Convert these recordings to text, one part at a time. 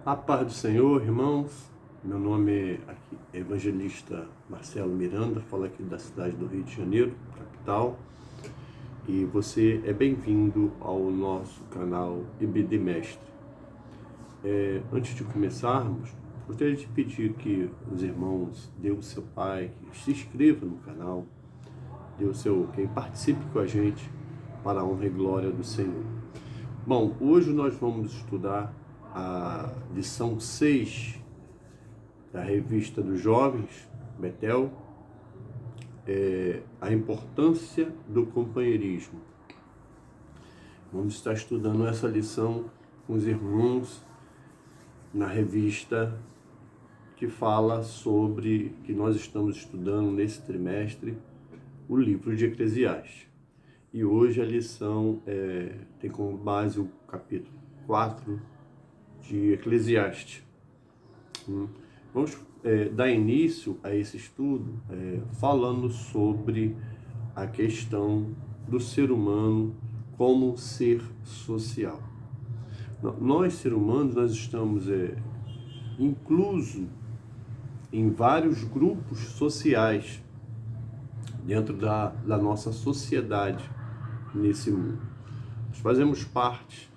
A paz do Senhor, irmãos. Meu nome é Evangelista Marcelo Miranda, falo aqui da cidade do Rio de Janeiro, capital. E você é bem-vindo ao nosso canal EBD Mestre. Antes de começarmos, gostaria de pedir que os irmãos dê o seu like, se inscreva no canal, que participe com a gente para a honra e glória do Senhor. Bom, hoje nós vamos estudar a lição 6 da revista dos jovens, Betel, a importância do companheirismo. Vamos estar estudando essa lição com os irmãos na revista que fala sobre, que nós estamos estudando nesse trimestre, o livro de Eclesiastes. E hoje a lição tem como base o capítulo 4 de Eclesiastes. Vamos dar início a esse estudo falando sobre a questão do ser humano como ser social. Nós, seres humanos, nós estamos inclusos em vários grupos sociais dentro da nossa sociedade nesse mundo. Nós fazemos parte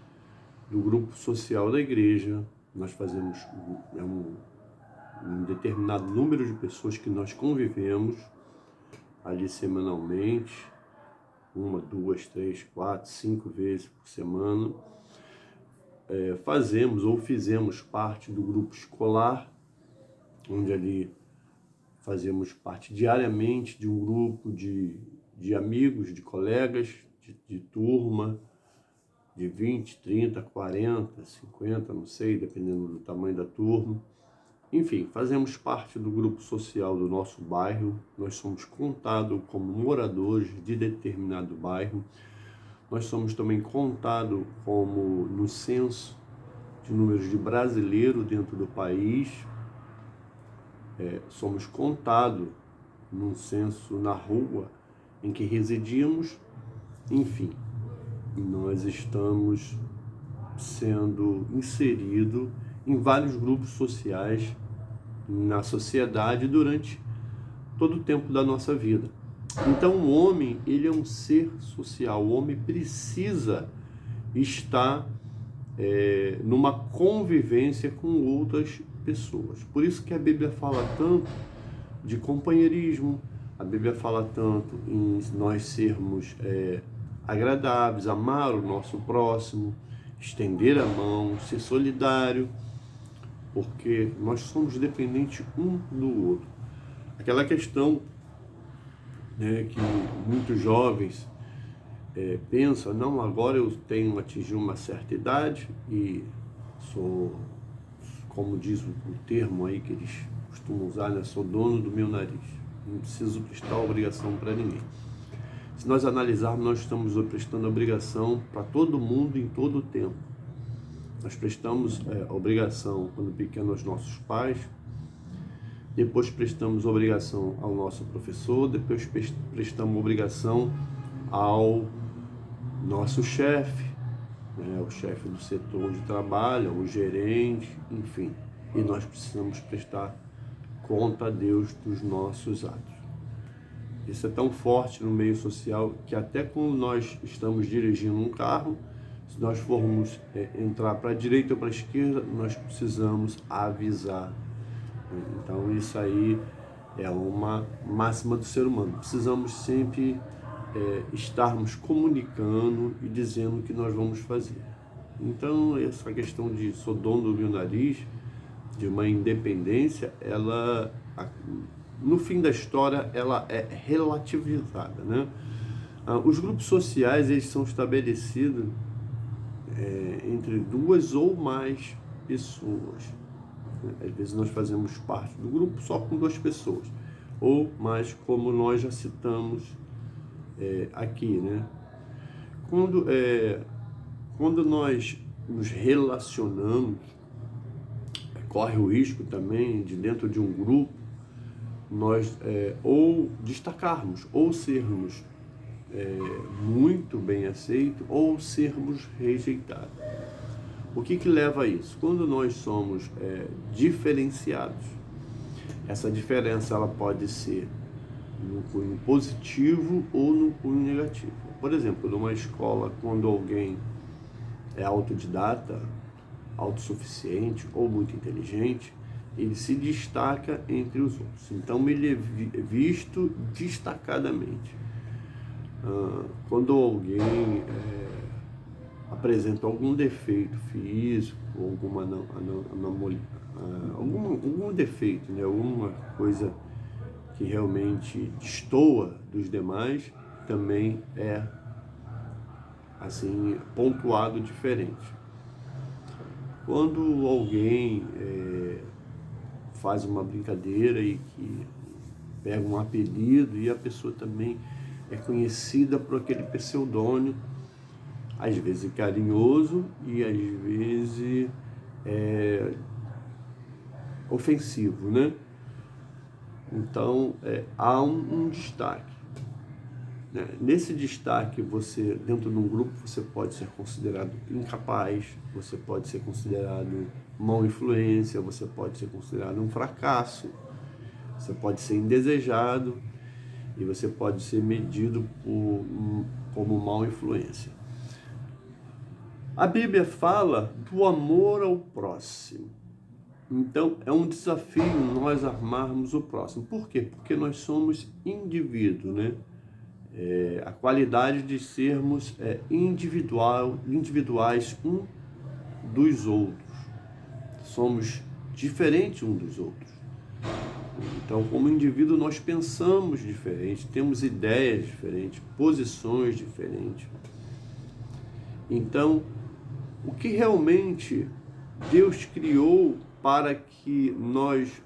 do grupo social da igreja, nós fazemos um determinado número de pessoas que nós convivemos ali semanalmente, 1, 2, 3, 4, 5 vezes por semana. Fizemos parte do grupo escolar, onde ali fazemos parte diariamente de um grupo de amigos, de colegas, de turma, de 20, 30, 40, 50, não sei, dependendo do tamanho da turma. Enfim, fazemos parte do grupo social do nosso bairro, nós somos contados como moradores de determinado bairro, nós somos também contados como no censo de números de brasileiros dentro do país, somos contados num censo na rua em que residimos, enfim, nós estamos sendo inseridos em vários grupos sociais na sociedade durante todo o tempo da nossa vida. Então o homem, ele é um ser social, o homem precisa estar numa convivência com outras pessoas. Por isso que a Bíblia fala tanto de companheirismo, a Bíblia fala tanto em nós sermos agradáveis, amar o nosso próximo, estender a mão, ser solidário, porque nós somos dependentes um do outro. Aquela questão que muitos jovens pensam, não, agora eu tenho atingido uma certa idade e sou, como diz o termo aí que eles costumam usar, né, sou dono do meu nariz, não preciso prestar obrigação para ninguém. Se nós analisarmos, nós estamos prestando obrigação para todo mundo em todo o tempo. Nós prestamos obrigação quando pequeno aos nossos pais, depois prestamos obrigação ao nosso professor, depois prestamos obrigação ao nosso chefe, o chefe do setor de trabalho, o gerente, enfim. E nós precisamos prestar conta a Deus dos nossos atos. Isso é tão forte no meio social que até quando nós estamos dirigindo um carro, se nós formos entrar para a direita ou para a esquerda, nós precisamos avisar. Então isso aí é uma máxima do ser humano. Precisamos sempre estarmos comunicando e dizendo o que nós vamos fazer. Então essa questão de sou dono do meu nariz, de uma independência, ela, no fim da história, ela é relativizada, né? Os grupos sociais, eles são estabelecidos entre 2 ou mais pessoas. Às vezes nós fazemos parte do grupo só com 2 pessoas, ou mais, como nós já citamos aqui, né? Quando nós nos relacionamos, corre o risco também de dentro de um grupo nós ou destacarmos, ou sermos muito bem aceitos, ou sermos rejeitados. O que leva a isso? Quando nós somos diferenciados, essa diferença ela pode ser no cunho positivo ou no cunho negativo. Por exemplo, numa escola, quando alguém é autodidata, autossuficiente ou muito inteligente, ele se destaca entre os outros. Então ele é visto destacadamente. Quando alguém apresenta algum defeito físico, alguma algum defeito, né? Alguma coisa que realmente destoa dos demais, também é assim pontuado diferente. Quando alguém faz uma brincadeira e que pega um apelido e a pessoa também é conhecida por aquele pseudônimo, às vezes carinhoso e às vezes ofensivo, né? Então há um destaque. Nesse destaque, você, dentro de um grupo, você pode ser considerado incapaz, você pode ser considerado má influência, você pode ser considerado um fracasso, você pode ser indesejado e você pode ser medido como má influência. A Bíblia fala do amor ao próximo. Então, é um desafio nós amarmos o próximo. Por quê? Porque nós somos indivíduos, né? A qualidade de sermos individuais um dos outros. Somos diferentes um dos outros. Então, como indivíduo, nós pensamos diferente, temos ideias diferentes, posições diferentes. Então, o que realmente Deus criou para que nós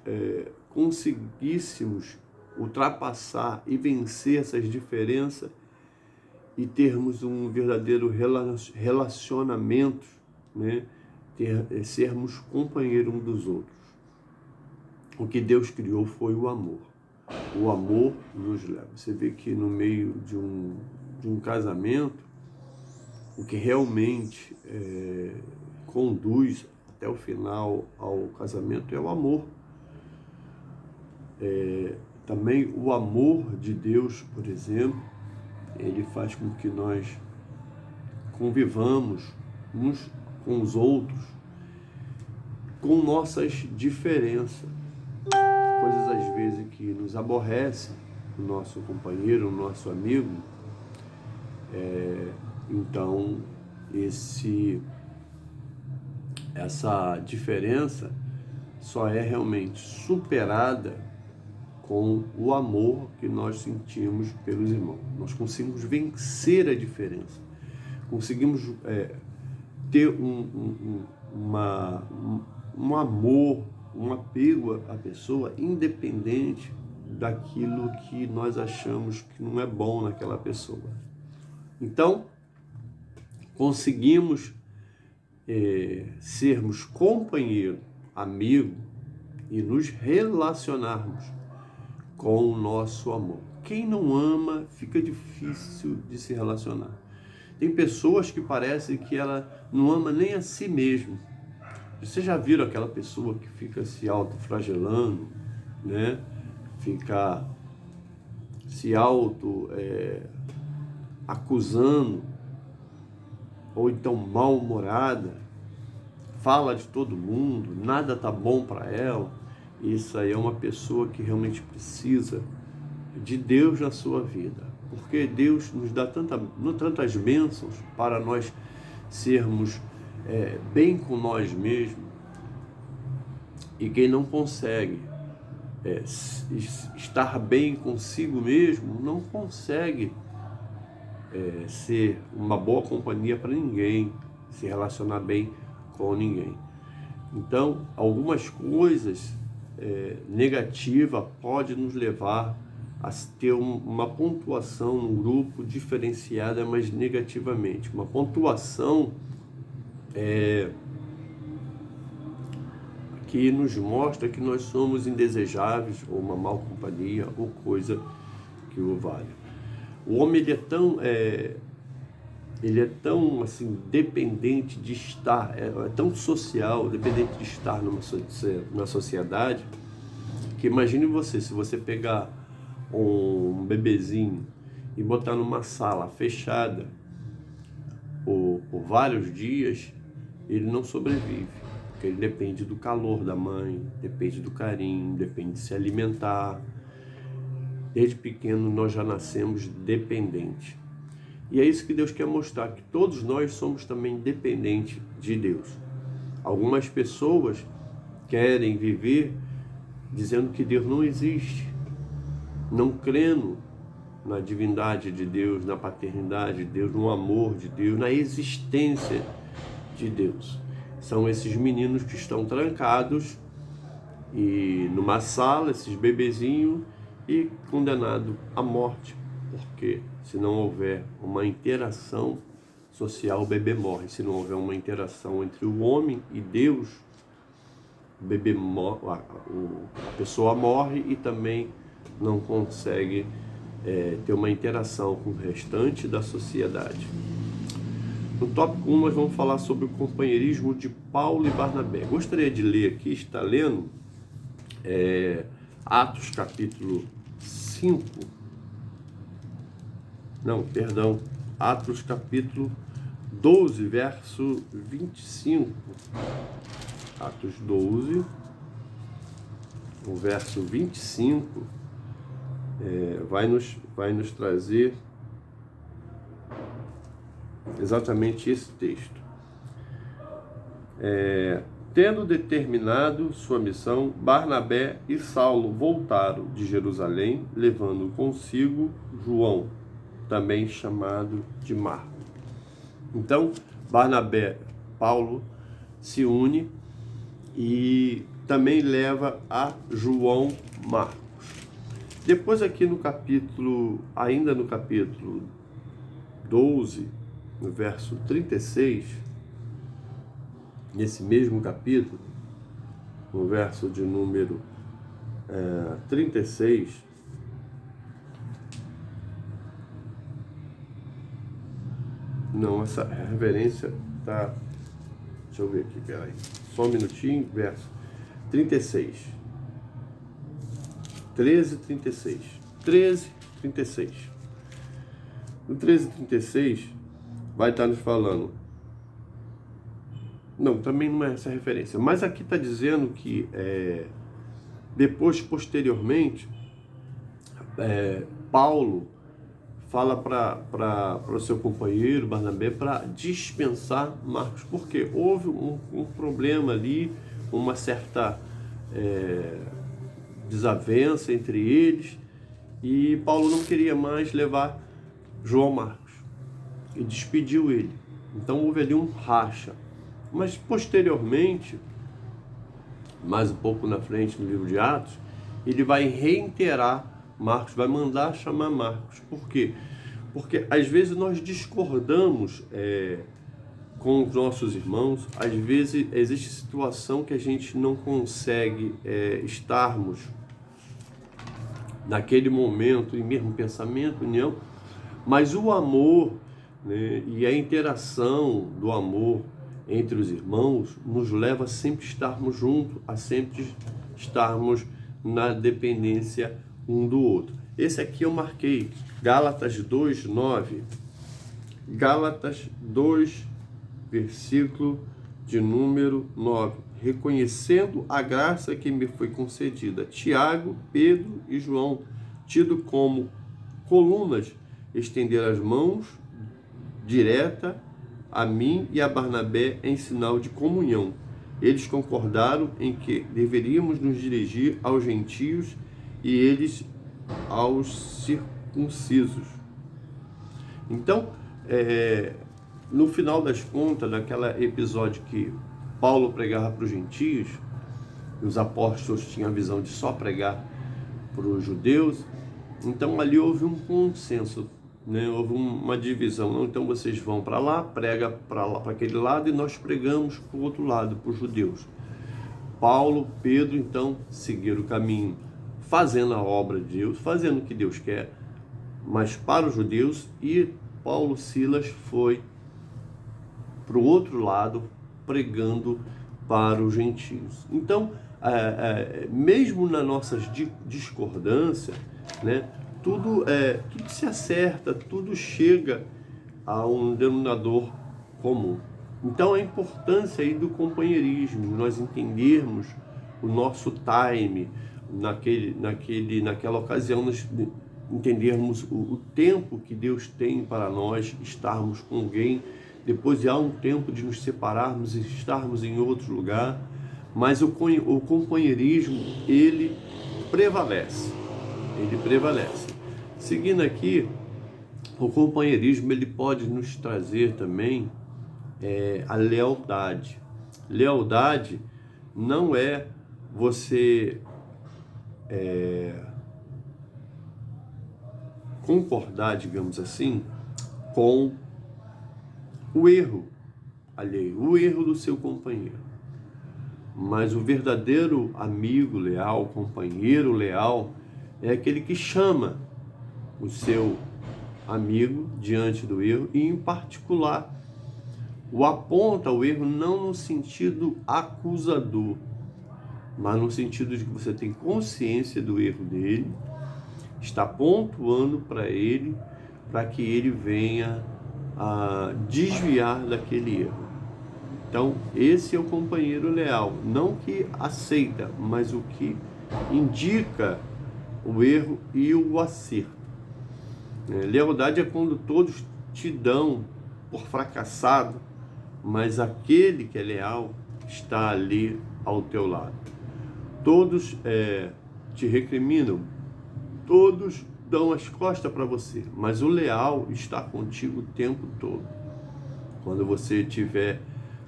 conseguíssemos ultrapassar e vencer essas diferenças e termos um verdadeiro relacionamento, né? Sermos companheiros um dos outros. O que Deus criou foi o amor. O amor nos leva. Você vê que no meio de um casamento, o que realmente conduz até o final ao casamento é o amor. Também o amor de Deus, por exemplo, ele faz com que nós convivamos uns com os outros com nossas diferenças. Coisas às vezes que nos aborrecem, o nosso companheiro, o nosso amigo. Então, essa diferença só é realmente superada com o amor que nós sentimos pelos irmãos. Nós conseguimos vencer a diferença, conseguimos ter um amor, um apego à pessoa, independente daquilo que nós achamos que não é bom naquela pessoa. Então, conseguimos sermos companheiro, amigo e nos relacionarmos com o nosso amor. Quem não ama, fica difícil de se relacionar. Tem pessoas que parecem que ela não ama nem a si mesmo. Vocês já viram aquela pessoa que fica se autoflagelando, né? Fica se acusando, ou então mal-humorada, fala de todo mundo, nada tá bom para ela. Isso aí é uma pessoa que realmente precisa de Deus na sua vida, porque Deus nos dá tantas bênçãos para nós sermos bem com nós mesmos. E quem não consegue estar bem consigo mesmo, não consegue ser uma boa companhia para ninguém, se relacionar bem com ninguém. Então, algumas coisas negativas podem nos levar a ter uma pontuação num grupo diferenciada, mas negativamente. Uma pontuação que nos mostra que nós somos indesejáveis, ou uma má companhia, ou coisa que o valha. O homem ele é tão ele é tão assim dependente de estar, é tão social, dependente de estar numa sociedade, que imagine você, se você pegar um bebezinho e botar numa sala fechada por vários dias, ele não sobrevive, porque ele depende do calor da mãe, depende do carinho, depende de se alimentar. Desde pequeno nós já nascemos dependentes. E é isso que Deus quer mostrar, que todos nós somos também dependentes de Deus. Algumas pessoas querem viver dizendo que Deus não existe, não crendo na divindade de Deus, na paternidade de Deus, no amor de Deus, na existência de Deus. São esses meninos que estão trancados e numa sala, esses bebezinhos, e condenados à morte, porque se não houver uma interação social, o bebê morre. Se não houver uma interação entre o homem e Deus, o bebê morre, a pessoa morre e também não consegue ter uma interação com o restante da sociedade. No tópico 1 nós vamos falar sobre o companheirismo de Paulo e Barnabé. Gostaria de ler aqui, está lendo Atos capítulo 5, Atos capítulo 12, verso 25. Atos 12, o verso 25, vai nos trazer exatamente esse texto. Tendo determinado sua missão, Barnabé e Saulo voltaram de Jerusalém, levando consigo João, também chamado de Marcos. Então, Paulo se une e também leva a João Marcos. Depois aqui ainda no capítulo 12, no verso 36, nesse mesmo capítulo, no verso de número 36, não, essa referência tá, deixa eu ver aqui, peraí, só um minutinho, verso 36, 13:36, no 13:36 vai estar nos falando, não, também não é essa referência, mas aqui está dizendo que posteriormente, Paulo fala para o seu companheiro Barnabé para dispensar Marcos, porque houve um problema ali, uma certa desavença entre eles, e Paulo não queria mais levar João Marcos e despediu ele. Então houve ali um racha. Mas posteriormente, mais um pouco na frente no livro de Atos, ele vai reiterar Marcos, vai mandar chamar Marcos. Por quê? Porque às vezes nós discordamos com os nossos irmãos, às vezes existe situação que a gente não consegue estarmos naquele momento, em mesmo pensamento, união, mas o amor, né, e a interação do amor entre os irmãos nos leva a sempre estarmos juntos, a sempre estarmos na dependência um do outro. Esse aqui eu marquei, Gálatas 2:9. Gálatas 2, versículo de número 9. Reconhecendo a graça que me foi concedida, Tiago, Pedro e João, tido como colunas, estender as mãos direta a mim e a Barnabé em sinal de comunhão. Eles concordaram em que deveríamos nos dirigir aos gentios e eles aos circuncisos. Então, no final das contas, naquele episódio que Paulo pregava para os gentios, e os apóstolos tinham a visão de só pregar para os judeus, então ali houve um consenso, né? Houve uma divisão. Não, então vocês vão para lá, prega para aquele lado, e nós pregamos para o outro lado, para os judeus. Paulo, Pedro, então, seguiram o caminho, fazendo a obra de Deus, fazendo o que Deus quer, mas para os judeus, e Paulo, Silas foi para o outro lado, pregando para os gentios. Então, mesmo nas nossas discordâncias, né, tudo se acerta, tudo chega a um denominador comum. Então, a importância aí do companheirismo, nós entendermos o nosso time naquela ocasião, nós entendermos o tempo que Deus tem para nós estarmos com alguém, depois há um tempo de nos separarmos e estarmos em outro lugar, mas o companheirismo, ele prevalece. Seguindo aqui, o companheirismo, ele pode nos trazer também a lealdade. Lealdade não é você concordar, digamos assim, com o erro alheio, o erro do seu companheiro. Mas o verdadeiro amigo leal, companheiro leal, é aquele que chama o seu amigo diante do erro e, em particular, o aponta o erro não no sentido acusador, mas no sentido de que você tem consciência do erro dele, está pontuando para ele, para que ele venha a desviar daquele erro. Então, esse é o companheiro leal, não que aceita, mas o que indica o erro e o acerto. Lealdade é quando todos te dão por fracassado, mas aquele que é leal está ali ao teu lado. Todos te recriminam, todos dão as costas para você, mas o leal está contigo o tempo todo. Quando você estiver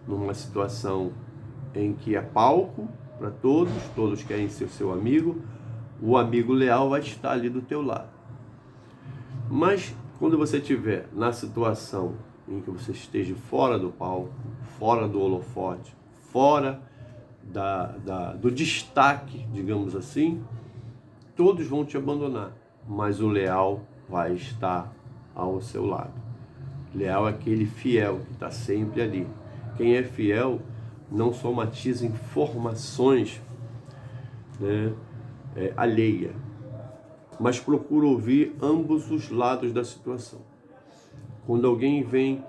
numa situação em que é palco para todos querem ser seu amigo, o amigo leal vai estar ali do teu lado. Mas quando você estiver na situação em que você esteja fora do palco, fora do holofote, fora do destaque, digamos assim, todos vão te abandonar, mas o leal vai estar ao seu lado. Leal é aquele fiel que está sempre ali. Quem é fiel não somatiza informações, né, alheia, mas procura ouvir ambos os lados da situação. Quando alguém vem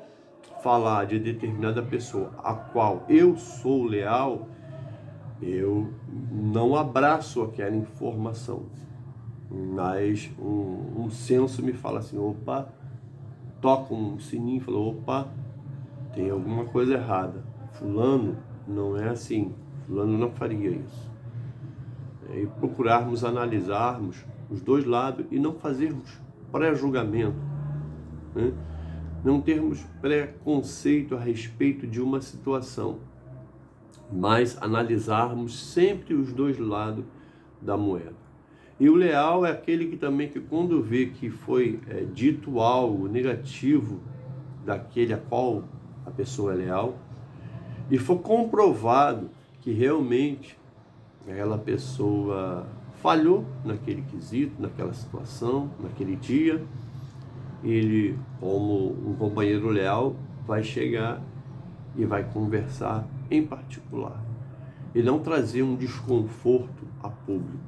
falar de determinada pessoa a qual eu sou leal, eu não abraço aquela informação, mas um senso me fala assim, opa, toca um sininho e fala, opa, tem alguma coisa errada, fulano não é assim, fulano não faria isso. E procurarmos analisarmos os dois lados e não fazermos pré-julgamento, né? Não termos preconceito a respeito de uma situação, mas analisarmos sempre os dois lados da moeda. E o leal é aquele que também, que quando vê que foi dito algo negativo daquele a qual a pessoa é leal, e for comprovado que realmente aquela pessoa falhou naquele quesito, naquela situação, naquele dia, ele, como um companheiro leal, vai chegar e vai conversar em particular e não trazer um desconforto a público.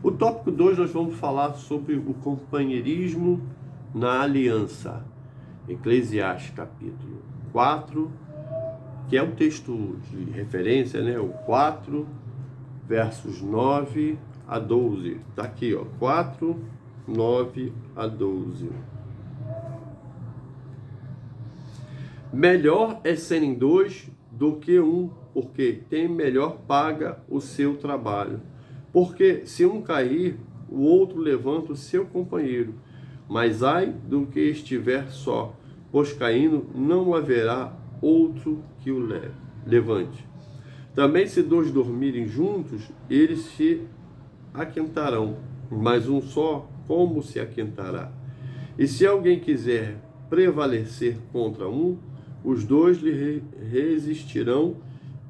O tópico 2 nós vamos falar sobre o companheirismo na aliança. Eclesiastes capítulo 4, que é o texto de referência, né? O 4, versos 9 a 12. Está aqui, ó, 4, 9 a 12. Melhor é serem dois do que um, porque tem melhor paga o seu trabalho. Porque se um cair, o outro levanta o seu companheiro. Mas ai do que estiver só, pois caindo não haverá outro que o levante. Também se dois dormirem juntos, eles se aquentarão, mas um só como se aquentará? E se alguém quiser prevalecer contra um, os dois lhe resistirão,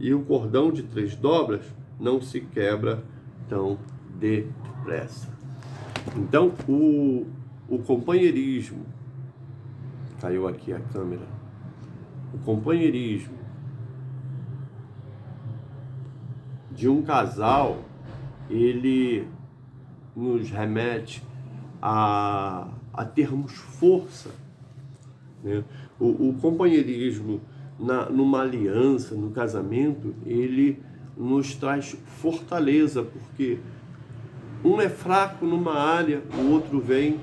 e o cordão de 3 dobras não se quebra tão depressa. Então, o companheirismo, caiu aqui a câmera, o companheirismo de um casal, ele nos remete a termos força, né? O companheirismo numa aliança, no casamento, ele nos traz fortaleza, porque um é fraco numa área, o outro vem,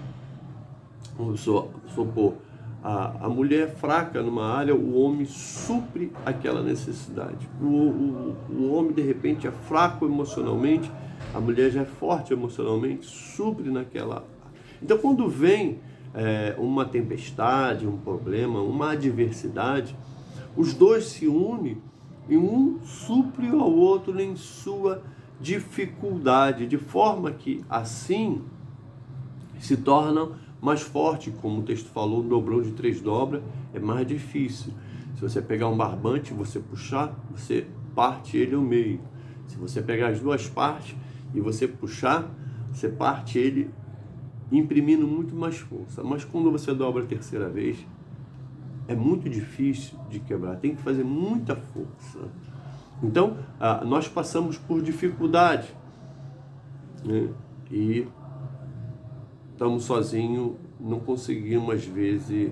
vamos supor, a mulher é fraca numa área, o homem supre aquela necessidade. O homem, de repente, é fraco emocionalmente, a mulher já é forte emocionalmente, supre naquela. Então, quando vem uma tempestade, um problema, uma adversidade, os dois se unem e um supre ao outro em sua dificuldade, de forma que assim se tornam mais forte. Como o texto falou, o dobrão de 3 dobras é mais difícil. Se você pegar um barbante, você puxar, você parte ele ao meio. Se você pegar as duas partes e você puxar, você parte ele imprimindo muito mais força. Mas quando você dobra a terceira vez, é muito difícil de quebrar, tem que fazer muita força. Então, nós passamos por dificuldade, né? E estamos sozinhos, não conseguimos às vezes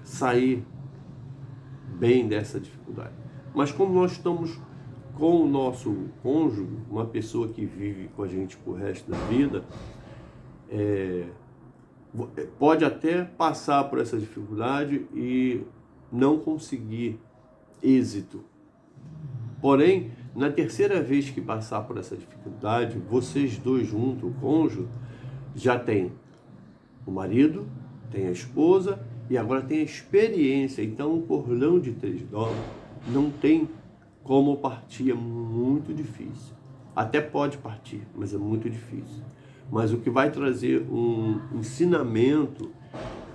sair bem dessa dificuldade. Mas como nós estamos com o nosso cônjuge, uma pessoa que vive com a gente pro resto da vida, pode até passar por essa dificuldade e não conseguir êxito. Porém, na terceira vez que passar por essa dificuldade, vocês dois juntos, o cônjuge, já tem o marido, tem a esposa e agora tem a experiência. Então, um cordão de 3 dobras não tem como partir, é muito difícil. Até pode partir, mas é muito difícil. Mas o que vai trazer um ensinamento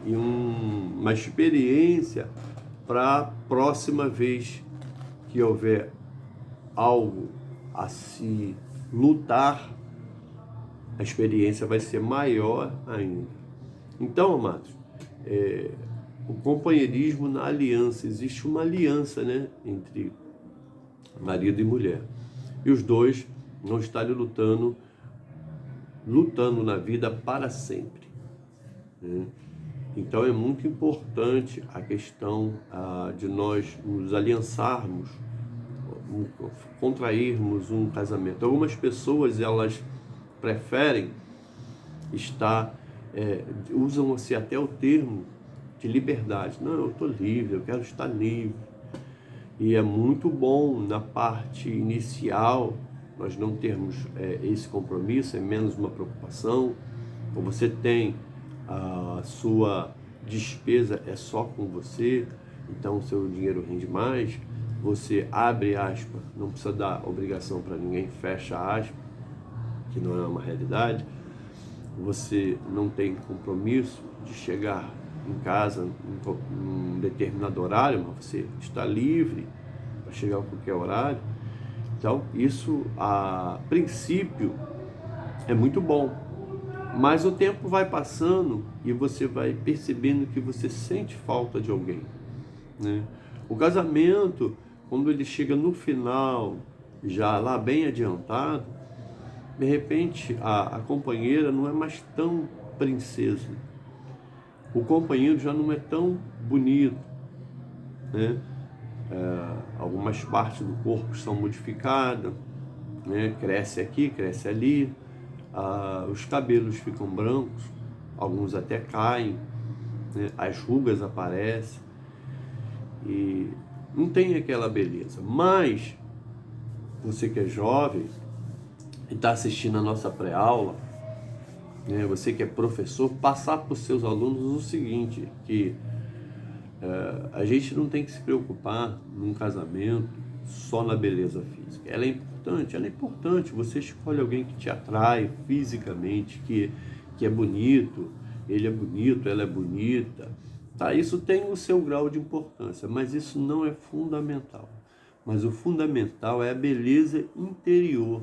e uma experiência para a próxima vez que houver algo a se lutar, a experiência vai ser maior ainda. Então, amados, o companheirismo na aliança, existe uma aliança, né, entre marido e mulher. E os dois não estarem lutando na vida para sempre, né? Então é muito importante a questão de nós nos aliançarmos, contrairmos um casamento. Algumas pessoas, elas preferem usam-se até o termo de liberdade. Não, eu estou livre, eu quero estar livre. E é muito bom na parte inicial nós não termos esse compromisso, é menos uma preocupação. Ou você tem a sua despesa é só com você, então o seu dinheiro rende mais. Você abre aspas, não precisa dar obrigação para ninguém, fecha aspas, que não é uma realidade. Você não tem compromisso de chegar em casa em um determinado horário, mas você está livre para chegar a qualquer horário. Então, isso a princípio é muito bom, mas o tempo vai passando e você vai percebendo que você sente falta de alguém, né? O casamento, quando ele chega no final, já lá bem adiantado, de repente a companheira não é mais tão princesa, o companheiro já não é tão bonito, né? Algumas partes do corpo são modificadas, né? Cresce aqui, cresce ali, os cabelos ficam brancos, alguns até caem, né? As rugas aparecem e não tem aquela beleza. Mas você que é jovem e está assistindo a nossa pré-aula, né? Você que é professor, passar para os seus alunos o seguinte, que a gente não tem que se preocupar num casamento só na beleza física. Ela é importante, você escolhe alguém que te atrai fisicamente, que é bonito, ele é bonito, ela é bonita, tá? Isso tem o seu grau de importância, mas isso não é fundamental. Mas o fundamental é a beleza interior.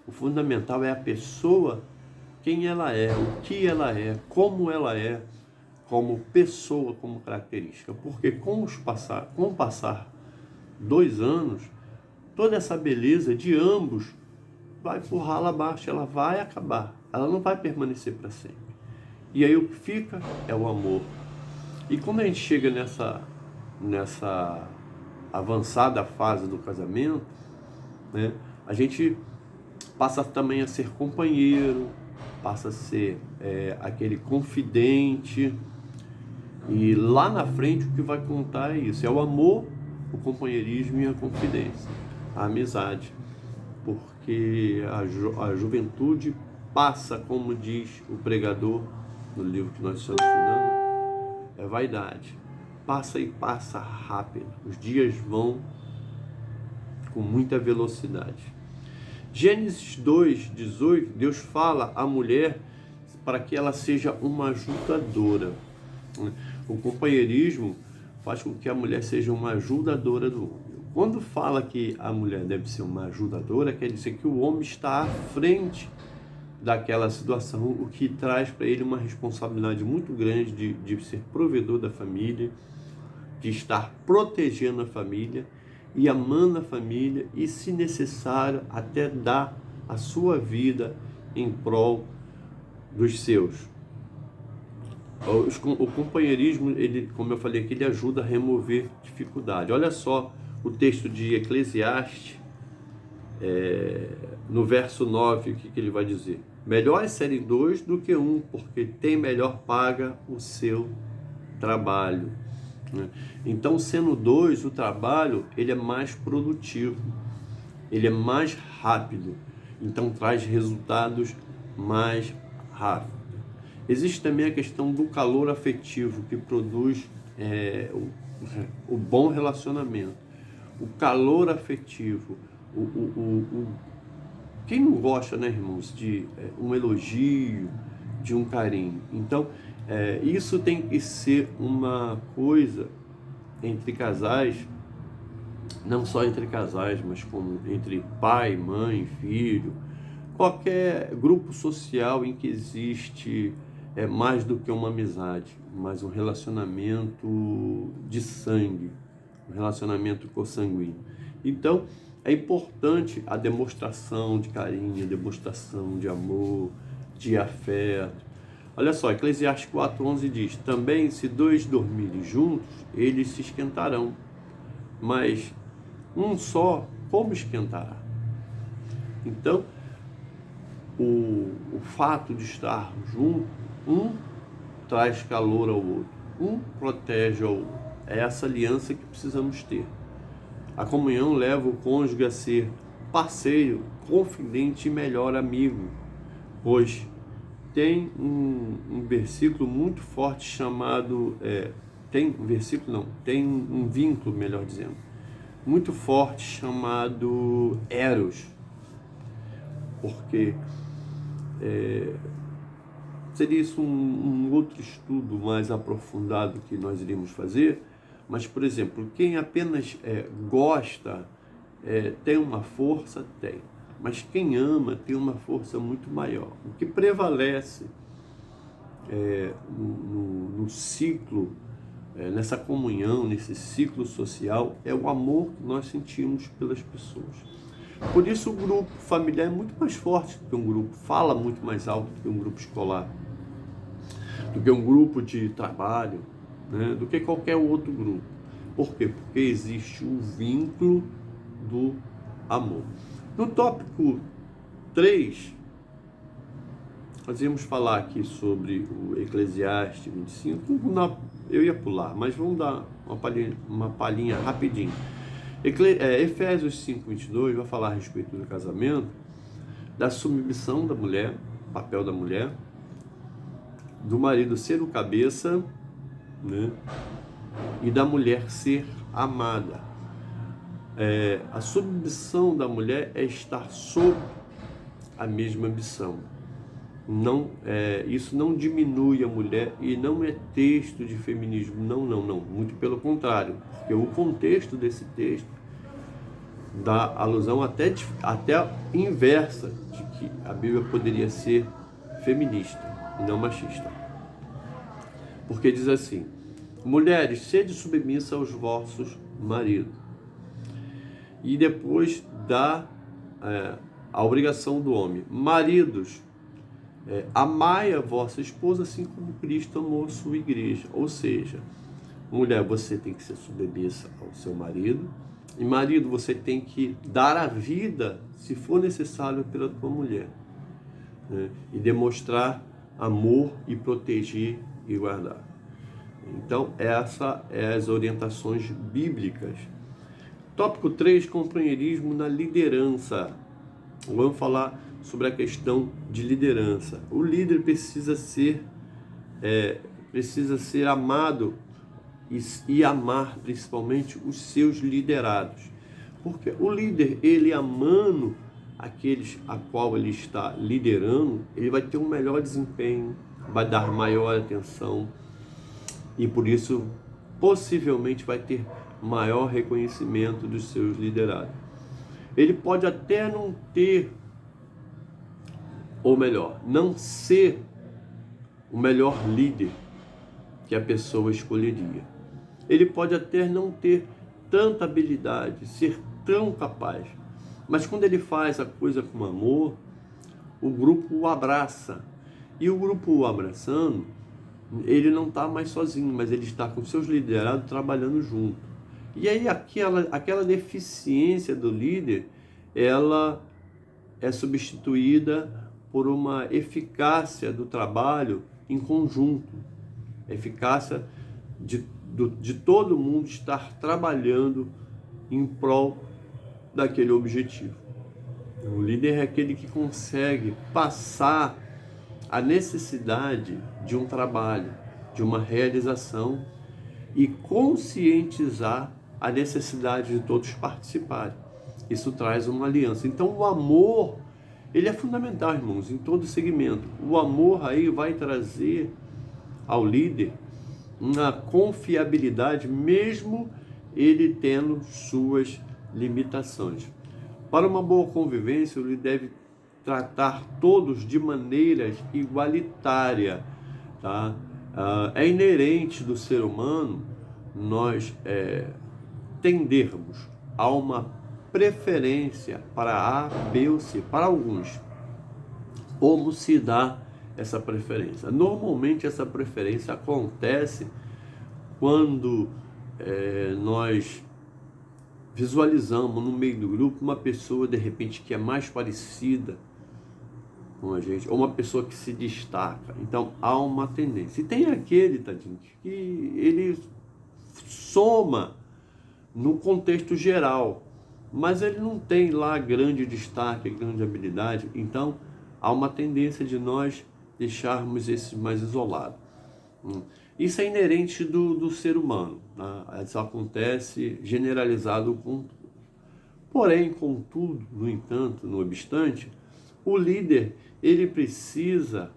O fundamental é a pessoa, quem ela é, o que ela é, como ela é, como pessoa, como característica, porque com o passar 2 anos, toda essa beleza de ambos vai por rala abaixo, ela vai acabar, ela não vai permanecer para sempre. E aí o que fica é o amor. E quando a gente chega nessa avançada fase do casamento, né, a gente passa também a ser companheiro, passa a ser aquele confidente, e lá na frente o que vai contar é isso, é o amor, o companheirismo e a confidência, a amizade, porque a juventude passa, como diz o pregador no livro que nós estamos estudando, é vaidade, passa e passa rápido, os dias vão com muita velocidade. Gênesis 2:18, Deus fala à mulher para que ela seja uma ajudadora. O companheirismo faz com que a mulher seja uma ajudadora do homem. Quando fala que a mulher deve ser uma ajudadora, quer dizer que o homem está à frente daquela situação, o que traz para ele uma responsabilidade muito grande de ser provedor da família, de estar protegendo a família e amando a família, e se necessário até dar a sua vida em prol dos seus. O companheirismo, ele, como eu falei aqui, ele ajuda a remover dificuldade. Olha só o texto de Eclesiastes, no verso 9, o que ele vai dizer? Melhor é serem 2 do que 1, porque tem melhor paga o seu trabalho. Então, sendo 2, o trabalho ele é mais produtivo, ele é mais rápido, então traz resultados mais rápidos. Existe também a questão do calor afetivo, que produz o bom relacionamento. O calor afetivo, quem não gosta, né, irmãos, de um elogio, de um carinho? Então, isso tem que ser uma coisa entre casais, não só entre casais, mas como entre pai, mãe, filho, qualquer grupo social em que existe mais do que uma amizade, mas um relacionamento de sangue, um relacionamento consanguíneo. Então, é importante a demonstração de carinho, a demonstração de amor, de afeto. Olha só, Eclesiastes 4:11 diz: também se 2 dormirem juntos, eles se esquentarão, mas um só, como esquentará? Então, o fato de estar junto, um traz calor ao outro, um protege ao outro. É essa aliança que precisamos ter. A comunhão leva o cônjuge a ser parceiro, confidente e melhor amigo. Hoje tem um versículo muito forte chamado, tem um vínculo, melhor dizendo, muito forte chamado Eros, porque seria isso um outro estudo mais aprofundado que nós iríamos fazer, mas, por exemplo, quem apenas gosta tem uma força? Tem. Mas quem ama tem uma força muito maior. O que prevalece no ciclo, nessa comunhão, nesse ciclo social, é o amor que nós sentimos pelas pessoas. Por isso o grupo familiar é muito mais forte do que um grupo, fala muito mais alto do que um grupo escolar, do que um grupo de trabalho, né, do que qualquer outro grupo. Por quê? Porque existe o vínculo do amor. No tópico 3, nós íamos falar aqui sobre o Eclesiastes 25, eu ia pular, mas vamos dar uma palhinha rapidinho. Efésios 5:22 vai falar a respeito do casamento, da submissão da mulher, papel da mulher, do marido ser o cabeça, né, e da mulher ser amada. A submissão da mulher é estar sob a mesma missão. Isso não diminui a mulher e não é texto de feminismo, não, muito pelo contrário, porque o contexto desse texto dá alusão até inversa, de que a Bíblia poderia ser feminista e não machista. Porque diz assim: mulheres, sede submissa aos vossos maridos. E depois dá a obrigação do homem: maridos, amai a vossa esposa assim como Cristo amou a sua igreja. Ou seja, mulher, você tem que ser submissa ao seu marido. E marido, você tem que dar a vida, se for necessário, pela tua mulher, né? E demonstrar amor e proteger e guardar. Então, essas são as orientações bíblicas. Tópico 3, companheirismo na liderança. Vamos falar sobre a questão de liderança. O líder precisa ser amado e amar principalmente os seus liderados. Porque o líder, ele amando aqueles a qual ele está liderando, ele vai ter um melhor desempenho, vai dar maior atenção e por isso possivelmente vai ter maior reconhecimento dos seus liderados. Ele pode até não ter, ou melhor, não ser o melhor líder que a pessoa escolheria. Ele pode até não ter tanta habilidade, ser tão capaz, mas quando ele faz a coisa com amor, o grupo o abraça. E o grupo o abraçando, ele não está mais sozinho, mas ele está com seus liderados trabalhando junto. E aí aquela deficiência do líder, ela é substituída por uma eficácia do trabalho em conjunto, eficácia de todo mundo estar trabalhando em prol daquele objetivo. O líder é aquele que consegue passar a necessidade de um trabalho, de uma realização e conscientizar a necessidade de todos participarem. Isso traz uma aliança. Então o amor, ele é fundamental, irmãos, em todo segmento. O amor aí vai trazer ao líder uma confiabilidade, mesmo ele tendo suas limitações. Para uma boa convivência, ele deve tratar todos de maneira igualitária, tá? É inerente do ser humano nós tendermos a uma preferência para A, B ou C. Para alguns, como se dá essa preferência? Normalmente essa preferência acontece quando nós visualizamos no meio do grupo uma pessoa de repente que é mais parecida com a gente, ou uma pessoa que se destaca. Então há uma tendência. E tem aquele, tadinho, que ele soma no contexto geral, mas ele não tem lá grande destaque, grande habilidade. Então há uma tendência de nós deixarmos esse mais isolado. Isso é inerente do ser humano, né? Isso acontece generalizado com tudo. Porém, contudo, no entanto, no obstante, o líder, ele precisa,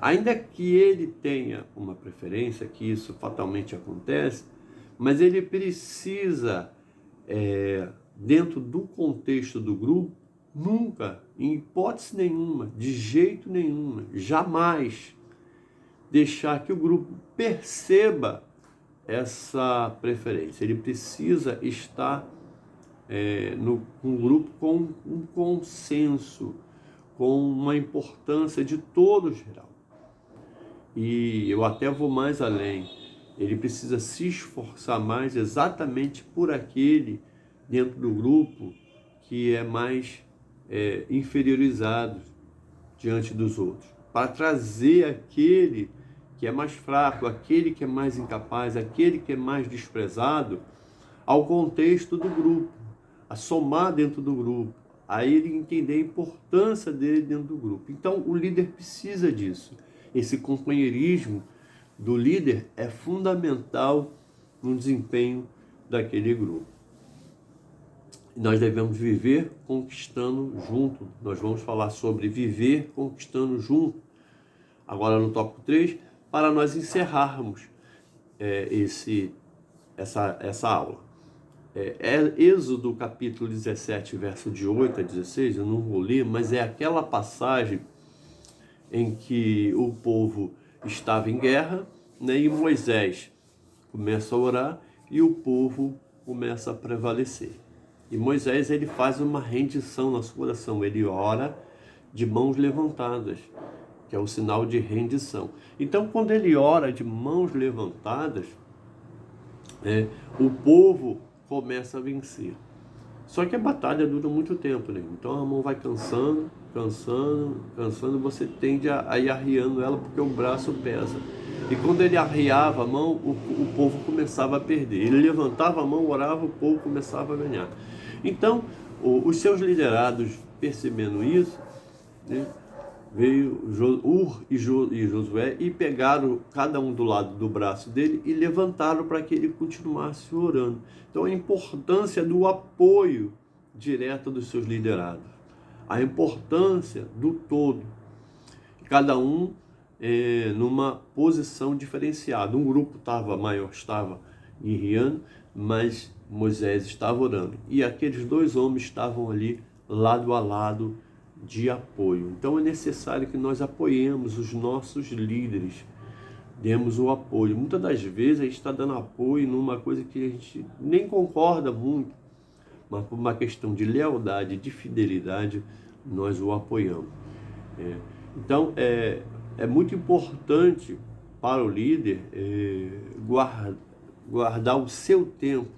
ainda que ele tenha uma preferência, que isso fatalmente acontece, mas ele precisa, dentro do contexto do grupo, nunca, em hipótese nenhuma, de jeito nenhum, jamais deixar que o grupo perceba essa preferência. Ele precisa estar no grupo com um consenso, com uma importância de todo geral. E eu até vou mais além. Ele precisa se esforçar mais exatamente por aquele dentro do grupo que é mais inferiorizado diante dos outros, para trazer aquele que é mais fraco, aquele que é mais incapaz, aquele que é mais desprezado ao contexto do grupo, a somar dentro do grupo, a ele entender a importância dele dentro do grupo. Então o líder precisa disso. Esse companheirismo do líder é fundamental no desempenho daquele grupo. Nós devemos viver conquistando junto. Nós vamos falar sobre viver conquistando junto, agora no tópico 3, para nós encerrarmos essa aula. Êxodo capítulo 17, verso de 8 a 16, eu não vou ler, mas é aquela passagem em que o povo estava em guerra né? E Moisés começa a orar e o povo começa a prevalecer. E Moisés, ele faz uma rendição na sua oração, ele ora de mãos levantadas, que é o sinal de rendição. Então, quando ele ora de mãos levantadas, o povo começa a vencer. Só que a batalha dura muito tempo, né? Então a mão vai cansando, você tende a ir arriando ela porque o braço pesa. E quando ele arriava a mão, o povo começava a perder. Ele levantava a mão, orava, o povo começava a ganhar. Então, os seus liderados, percebendo isso, né, veio Ur e Josué e pegaram cada um do lado do braço dele e levantaram para que ele continuasse orando. Então a importância do apoio direto dos seus liderados, a importância do todo, cada um numa posição diferenciada. Um grupo estava guerreando, mas Moisés estava orando, e aqueles dois homens estavam ali lado a lado de apoio. Então é necessário que nós apoiemos os nossos líderes, demos o apoio. Muitas das vezes a gente está dando apoio numa coisa que a gente nem concorda muito, mas por uma questão de lealdade, de fidelidade, nós o apoiamos. Então é muito importante para o líder guardar o seu tempo,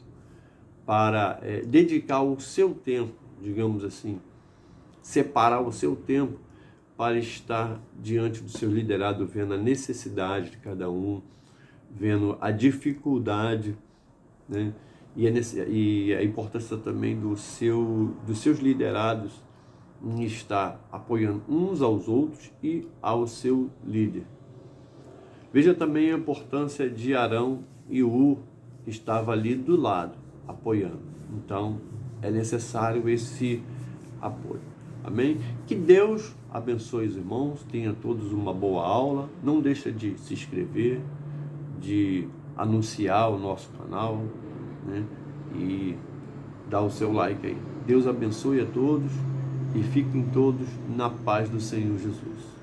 para dedicar o seu tempo, digamos assim, separar o seu tempo para estar diante do seu liderado, vendo a necessidade de cada um, vendo a dificuldade, né? E a importância também dos seus liderados em estar apoiando uns aos outros e ao seu líder. Veja também a importância de Arão e Ur, que estava ali do lado, apoiando. Então, é necessário esse apoio. Amém? Que Deus abençoe os irmãos, tenha todos uma boa aula. Não deixa de se inscrever, de anunciar o nosso canal, né? E dar o seu like aí. Deus abençoe a todos e fiquem todos na paz do Senhor Jesus.